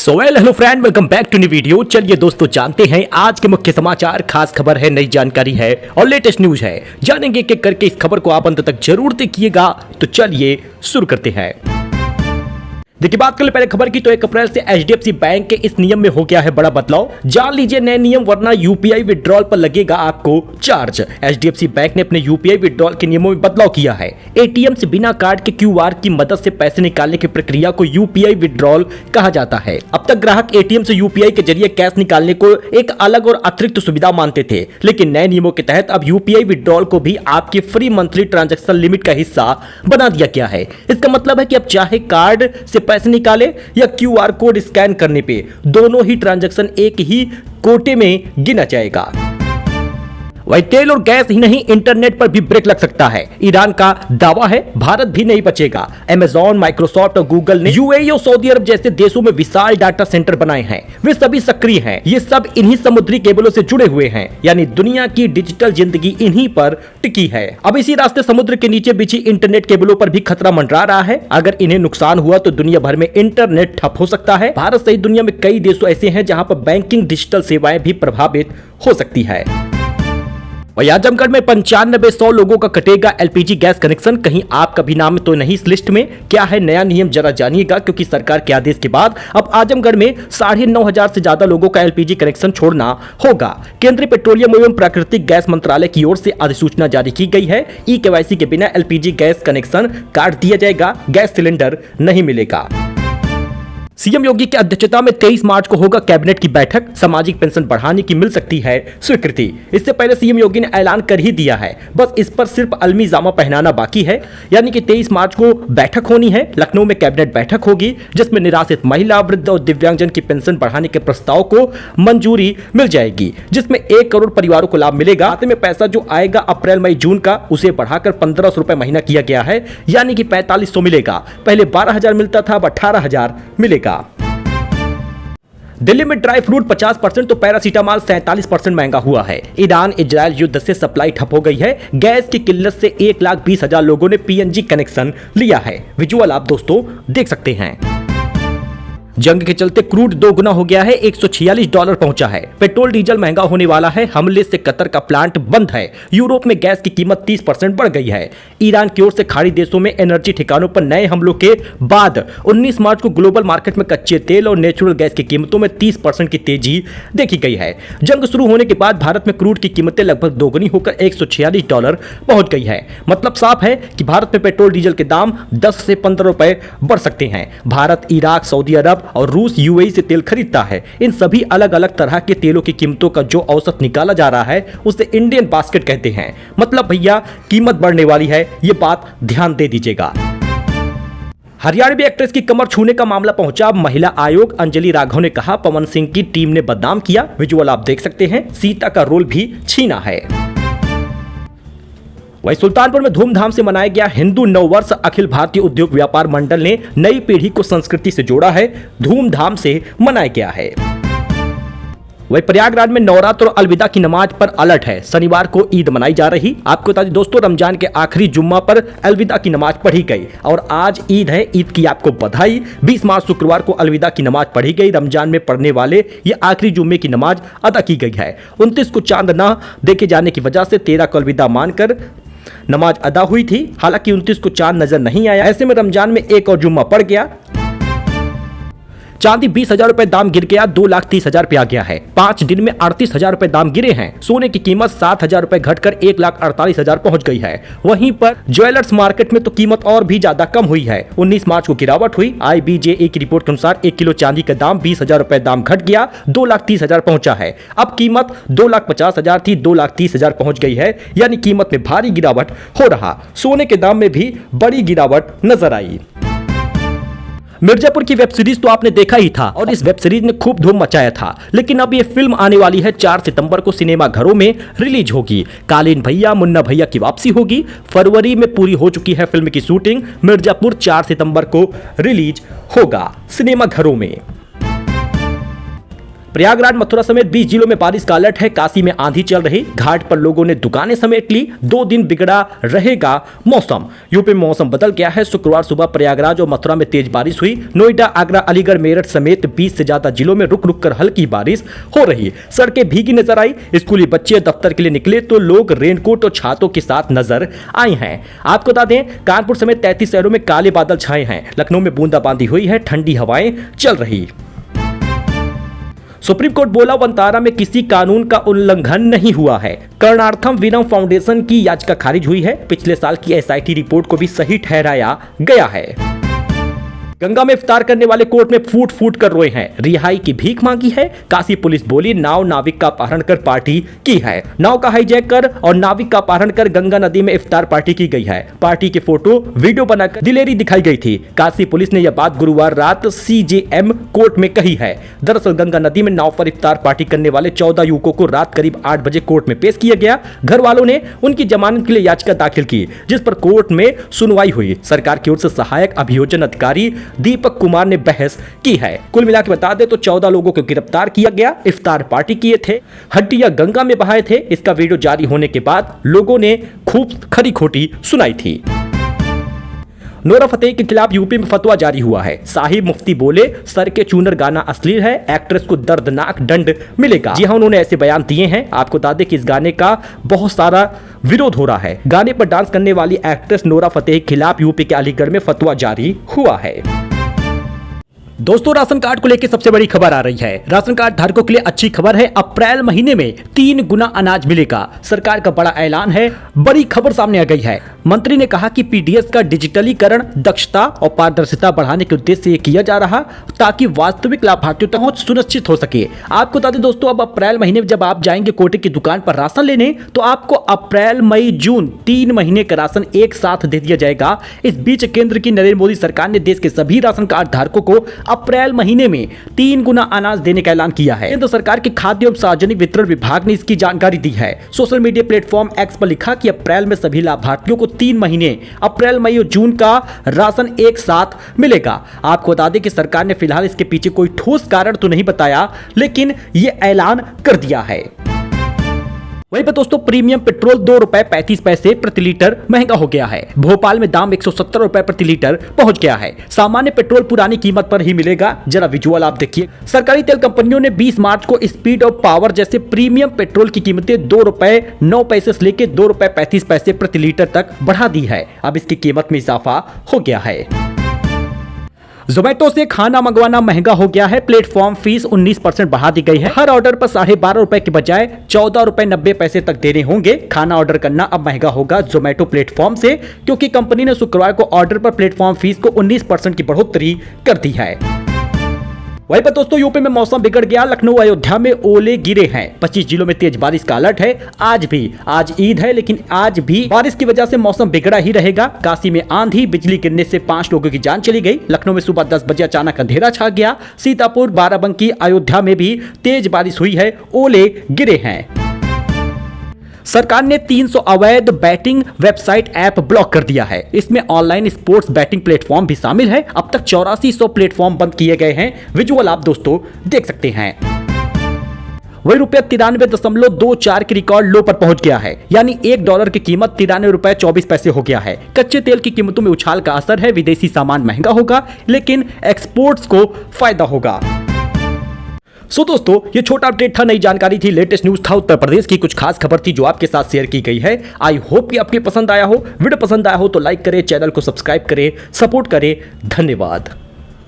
So hello friend, welcome back to new video. चलिए दोस्तों, जानते हैं आज के मुख्य समाचार। खास खबर है, नई जानकारी है और लेटेस्ट न्यूज है। जानेंगे कि करके इस खबर को आप अंत तक जरूर देखिएगा। तो चलिए शुरू करते हैं। देखिए, बात कर ले पहले खबर की, तो 1 अप्रैल से एचडीएफसी बैंक के इस नियम में हो गया है बड़ा बदलाव। जान लीजिए नए नियम, वरना यूपीआई विड्रॉल पर लगेगा आपको चार्ज। एचडीएफसी बैंक ने अपने यूपीआई विड्रॉल के नियमों में बदलाव किया है। एटीएम से बिना कार्ड के क्यूआर की मदद से पैसे निकालने की प्रक्रिया को यूपीआई विड्रॉल कहा जाता है। अब तक ग्राहक एटीएम से यूपीआई के जरिए कैश निकालने को एक अलग और अतिरिक्त सुविधा मानते थे, लेकिन नए नियमों के तहत अब यूपीआई विड्रॉल को भी आपके फ्री मंथली ट्रांजैक्शन लिमिट का हिस्सा बना दिया गया है। इसका मतलब है कि अब चाहे कार्ड से पैसे निकाले या क्यूआर कोड स्कैन करने पे, दोनों ही ट्रांजैक्शन एक ही कोटे में गिना जाएगा। वही तेल और गैस ही नहीं, इंटरनेट पर भी ब्रेक लग सकता है। ईरान का दावा है भारत भी नहीं बचेगा। अमेज़न, माइक्रोसॉफ्ट और गूगल ने यूएई और सऊदी अरब जैसे देशों में विशाल डाटा सेंटर बनाए हैं। वे सभी सक्रिय हैं। ये सब इन्हीं समुद्री केबलों से जुड़े हुए हैं, यानी दुनिया की डिजिटल जिंदगी इन्हीं पर टिकी है। अब इसी रास्ते समुद्र के नीचे बिछी इंटरनेट केबलों पर भी खतरा मंडरा रहा है। अगर इन्हें नुकसान हुआ तो दुनिया भर में इंटरनेट ठप हो सकता है। भारत सहित दुनिया में कई देशों ऐसे हैं जहां पर बैंकिंग डिजिटल सेवाएं भी प्रभावित हो सकती है। और आजमगढ़ में 9500 लोगों का कटेगा एलपीजी गैस कनेक्शन। कहीं आपका भी नाम तो नहीं इस लिस्ट में? क्या है नया नियम, जरा जानिएगा, क्योंकि सरकार के आदेश के बाद अब आजमगढ़ में 9500 से ज्यादा लोगों का एलपीजी कनेक्शन छोड़ना होगा। केंद्रीय पेट्रोलियम एवं प्राकृतिक गैस मंत्रालय की ओर से अधिसूचना जारी की गई है। ई-केवाईसी के बिना एलपीजी गैस कनेक्शन काट दिया जाएगा, गैस सिलेंडर नहीं मिलेगा। सीएम योगी की अध्यक्षता में 23 मार्च को होगा कैबिनेट की बैठक। सामाजिक पेंशन बढ़ाने की मिल सकती है स्वीकृति। इससे पहले सीएम योगी ने ऐलान कर ही दिया है, बस इस पर सिर्फ अलमी जामा पहनाना बाकी है। यानी कि 23 मार्च को बैठक होनी है। लखनऊ में कैबिनेट बैठक होगी, जिसमें निराश्रित महिला, वृद्ध और दिव्यांगजन की पेंशन बढ़ाने के प्रस्ताव को मंजूरी मिल जाएगी, जिसमें 1 करोड़ परिवारों को लाभ मिलेगा। खाते में पैसा जो आएगा अप्रैल मई जून का, उसे बढ़ाकर 1500 रुपए महीना किया गया है, यानी कि 4500 मिलेगा। पहले 12000 मिलता था, अब 18000 मिलेगा। दिल्ली में ड्राई फ्रूट 50% तो पैरासीटामॉल 47% महंगा हुआ है। ईरान इजराइल युद्ध से सप्लाई ठप हो गई है। गैस की किल्लत से 1,20,000 लोगों ने पीएनजी कनेक्शन लिया है। विजुअल आप दोस्तों देख सकते हैं। जंग के चलते क्रूड 2 गुना हो गया है, $146 पहुंचा है। पेट्रोल डीजल महंगा होने वाला है। हमले से कतर का प्लांट बंद है। यूरोप में गैस की कीमत 30% बढ़ गई है। ईरान की ओर से खाड़ी देशों में एनर्जी ठिकानों पर नए हमलों के बाद 19 मार्च को ग्लोबल मार्केट में कच्चे तेल और नेचुरल गैस की कीमतों में 30% की तेजी देखी गई है। जंग शुरू होने के बाद भारत में क्रूड की कीमतें लगभग दोगुनी होकर $146 पहुंच गई है। मतलब साफ है कि भारत में पेट्रोल डीजल के दाम 10 से 15 रुपए बढ़ सकते हैं। भारत, इराक, सऊदी अरब और रूस यूएई से तेल खरीदता है। इन सभी अलग अलग तरह के तेलों की कीमतों का जो औसत निकाला जा रहा है, उसे इंडियन बास्केट कहते हैं। मतलब भैया कीमत बढ़ने वाली है, ये बात ध्यान दे दीजिएगा। हरियाणवी एक्ट्रेस की कमर छूने का मामला पहुंचा महिला आयोग। अंजलि राघव ने कहा पवन सिंह की टीम ने बदनाम किया। विजुअल आप देख सकते हैं। सीता का रोल भी छीना है। वही सुल्तानपुर में धूमधाम से मनाया गया हिंदू नववर्ष। अखिल भारतीय उद्योग व्यापार मंडल ने नई पीढ़ी को संस्कृति से जोड़ा है। धूमधाम से मनाया गया है। वही प्रयागराज में नवरात्र और अलविदा की नमाज पर अलर्ट है। शनिवार को ईद मनाई जा रही। आपको बता दें दोस्तों, रमजान के आखिरी जुम्मा पर अलविदा की नमाज पढ़ी गई और आज ईद है। ईद की आपको बधाई। 20 मार्च शुक्रवार को अलविदा की नमाज पढ़ी गई। रमजान में पढ़ने वाले ये आखिरी जुम्मे की नमाज अदा की गई है। 29 को चांद न देखे जाने की वजह से 13 को अलविदा मानकर नमाज अदा हुई थी। हालांकि 29 को चांद नजर नहीं आया। ऐसे में रमजान में एक और जुम्मा पड़ गया। चांदी 20,000 रुपए दाम गिर गया, 2,30,000 पे आ गया है। 5 दिन में 38,000 रुपए दाम गिरे हैं। सोने की कीमत 7,000 रुपए घटकर 1,48,000 पहुंच गई है। वहीं पर ज्वेलर्स मार्केट में तो कीमत और भी ज्यादा कम हुई है। 19 मार्च को गिरावट हुई। IBJA की रिपोर्ट के अनुसार 1 किलो चांदी का दाम 20,000 रुपए दाम घट गया, 2,30,000 पहुंचा है। अब कीमत 2,50,000 थी, 2,30,000 पहुंच गई है। यानी कीमत में भारी गिरावट हो रहा। सोने के दाम में भी बड़ी गिरावट नजर आई। मिर्जापुर की वेब सीरीज तो आपने देखा ही था और इस वेब सीरीज ने खूब धूम मचाया था, लेकिन अब ये फिल्म आने वाली है। 4 सितंबर को सिनेमा घरों में रिलीज होगी। कालीन भैया, मुन्ना भैया की वापसी होगी। फरवरी में पूरी हो चुकी है फिल्म की शूटिंग। मिर्जापुर 4 सितंबर को रिलीज होगा सिनेमा घरों में। प्रयागराज मथुरा समेत 20 जिलों में बारिश का अलर्ट है। काशी में आंधी चल रही, घाट पर लोगों ने दुकानें समेट ली। 2 दिन बिगड़ा रहेगा मौसम। यूपी में मौसम बदल गया है। शुक्रवार सुबह प्रयागराज और मथुरा में तेज बारिश हुई। नोएडा, आगरा, अलीगढ़, मेरठ समेत 20 से ज्यादा जिलों में रुक रुक कर हल्की बारिश हो रही। सड़कें भीगी नजर आई। स्कूली बच्चे दफ्तर के लिए निकले तो लोग रेनकोट और छातों के साथ नजर आए हैं। आपको बता दें, कानपुर समेत 33 शहरों में काले बादल छाए हैं। लखनऊ में बूंदाबांदी हुई है, ठंडी हवाएं चल रही। सुप्रीम कोर्ट बोला, वंतारा में किसी कानून का उल्लंघन नहीं हुआ है। करणार्थम विनम फाउंडेशन की याचिका खारिज हुई है। पिछले साल की एसआईटी रिपोर्ट को भी सही ठहराया गया है। गंगा में इफ्तार करने वाले कोर्ट में फूट फूट कर रोए हैं। रिहाई की भीख मांगी है। काशी पुलिस बोली, नाव नाविक का अपहरण कर पार्टी की है। नाव का हाईजैक कर और नाविक का अपहरण कर गंगा नदी में इफ्तार पार्टी की गई है। पार्टी के फोटो वीडियो बनाकर दिलेरी दिखाई गई थी। काशी पुलिस ने यह बात गुरुवार रात सीजेएम कोर्ट में कही है। दरअसल गंगा नदी में नाव पर इफ्तार पार्टी करने वाले 14 युवकों को रात करीब 8 बजे कोर्ट में पेश किया गया। घर वालों ने उनकी जमानत के लिए याचिका दाखिल की, जिस पर कोर्ट में सुनवाई हुई। सरकार की ओर से सहायक अभियोजन अधिकारी दीपक कुमार ने बहस की है। कुल मिलाकर बता दे तो 14 लोगों को गिरफ्तार किया गया। इफ्तार पार्टी किए थे, हड्डियां गंगा में बहाए थे। इसका वीडियो जारी होने के बाद लोगों ने खूब खरी खोटी सुनाई थी। नोरा फतेही के खिलाफ यूपी में फतवा जारी हुआ है। साहिब मुफ्ती बोले, सर के चूनर गाना अश्लील है, एक्ट्रेस को दर्दनाक दंड मिलेगा। जी हां, उन्होंने ऐसे बयान दिए हैं। आपको बता दें कि इस गाने का बहुत सारा विरोध हो रहा है। गाने पर डांस करने वाली एक्ट्रेस नोरा फतेही के खिलाफ यूपी के अलीगढ़ में फतवा जारी हुआ है। दोस्तों, राशन कार्ड को लेकर सबसे बड़ी खबर आ रही है। राशन कार्ड धारकों के लिए अच्छी खबर है। अप्रैल महीने में 3 गुना अनाज मिलेगा। सरकार का बड़ा ऐलान है। बड़ी खबर सामने आ गई है। मंत्री ने कहा कि पीडीएस का डिजिटलीकरण दक्षता और पारदर्शिता बढ़ाने के उद्देश्य से किया जा रहा, ताकि वास्तविक लाभार्थियों तक पहुंच सुनिश्चित हो सके। आपको बता दें दोस्तों, अब अप्रैल महीने में जब आप जाएंगे कोटे की दुकान पर राशन लेने, तो आपको अप्रैल, मई, जून 3 महीने का राशन एक साथ दे दिया जाएगा। इस बीच केंद्र की नरेंद्र मोदी सरकार ने देश के सभी राशन कार्ड धारकों को अप्रैल महीने में 3 गुना अनाज देने का ऐलान किया है। केंद्र सरकार के खाद्य एवं सार्वजनिक वितरण विभाग ने इसकी जानकारी दी है। सोशल मीडिया प्लेटफॉर्म एक्स पर लिखा कि अप्रैल में सभी लाभार्थियों को 3 महीने अप्रैल, मई और जून का राशन एक साथ मिलेगा। आपको बता दें कि सरकार ने फिलहाल इसके पीछे कोई ठोस कारण तो नहीं बताया, लेकिन यह ऐलान कर दिया है। वहीं पर दोस्तों, प्रीमियम पेट्रोल 2 रुपए 35 पैसे प्रति लीटर महंगा हो गया है। भोपाल में दाम 170 रुपए प्रति लीटर पहुंच गया है। सामान्य पेट्रोल पुरानी कीमत पर ही मिलेगा। जरा विजुअल आप देखिए। सरकारी तेल कंपनियों ने 20 मार्च को स्पीड और पावर जैसे प्रीमियम पेट्रोल की कीमतें 2 रुपए 9 पैसे से लेकर 2 रुपए 35 पैसे प्रति लीटर तक बढ़ा दी है। अब इसकी कीमत में इजाफा हो गया है। जोमेटो से खाना मंगवाना महंगा हो गया है। प्लेटफॉर्म फीस 19% बढ़ा दी गई है। हर ऑर्डर पर 12.5 रुपए के बजाय 14 रुपए 90 पैसे तक देने होंगे। खाना ऑर्डर करना अब महंगा होगा जोमेटो प्लेटफॉर्म से, क्योंकि कंपनी ने शुक्रवार को ऑर्डर पर प्लेटफॉर्म फीस को 19% की बढ़ोतरी कर दी है। वहीं पर दोस्तों, यूपी में मौसम बिगड़ गया। लखनऊ, अयोध्या में ओले गिरे हैं। 25 जिलों में तेज बारिश का अलर्ट है। आज ईद है, लेकिन आज भी बारिश की वजह से मौसम बिगड़ा ही रहेगा। काशी में आंधी, बिजली गिरने से 5 लोगों की जान चली गई। लखनऊ में सुबह 10 बजे अचानक अंधेरा छा गया। सीतापुर, बाराबंकी, अयोध्या में भी तेज बारिश हुई है। ओले गिरे हैं। सरकार ने 300 अवैध बैटिंग वेबसाइट ऐप ब्लॉक कर दिया है। इसमें ऑनलाइन स्पोर्ट्स बैटिंग प्लेटफॉर्म भी शामिल है। अब तक 8400 प्लेटफॉर्म बंद किए गए हैं। विजुअल आप दोस्तों देख सकते हैं। वही ₹93.24 के रिकॉर्ड लो पर पहुंच गया है। यानी $1 की कीमत ₹93.24 हो गया है। कच्चे तेल की कीमतों में उछाल का असर है। विदेशी सामान महंगा होगा, लेकिन एक्सपोर्ट्स को फायदा होगा। सो दोस्तों, ये छोटा अपडेट था, नई जानकारी थी, लेटेस्ट न्यूज था, उत्तर प्रदेश की कुछ खास खबर थी जो आपके साथ शेयर की गई है। आई होप कि आपके पसंद आया हो। वीडियो पसंद आया हो तो लाइक करें, चैनल को सब्सक्राइब करें, सपोर्ट करें। धन्यवाद।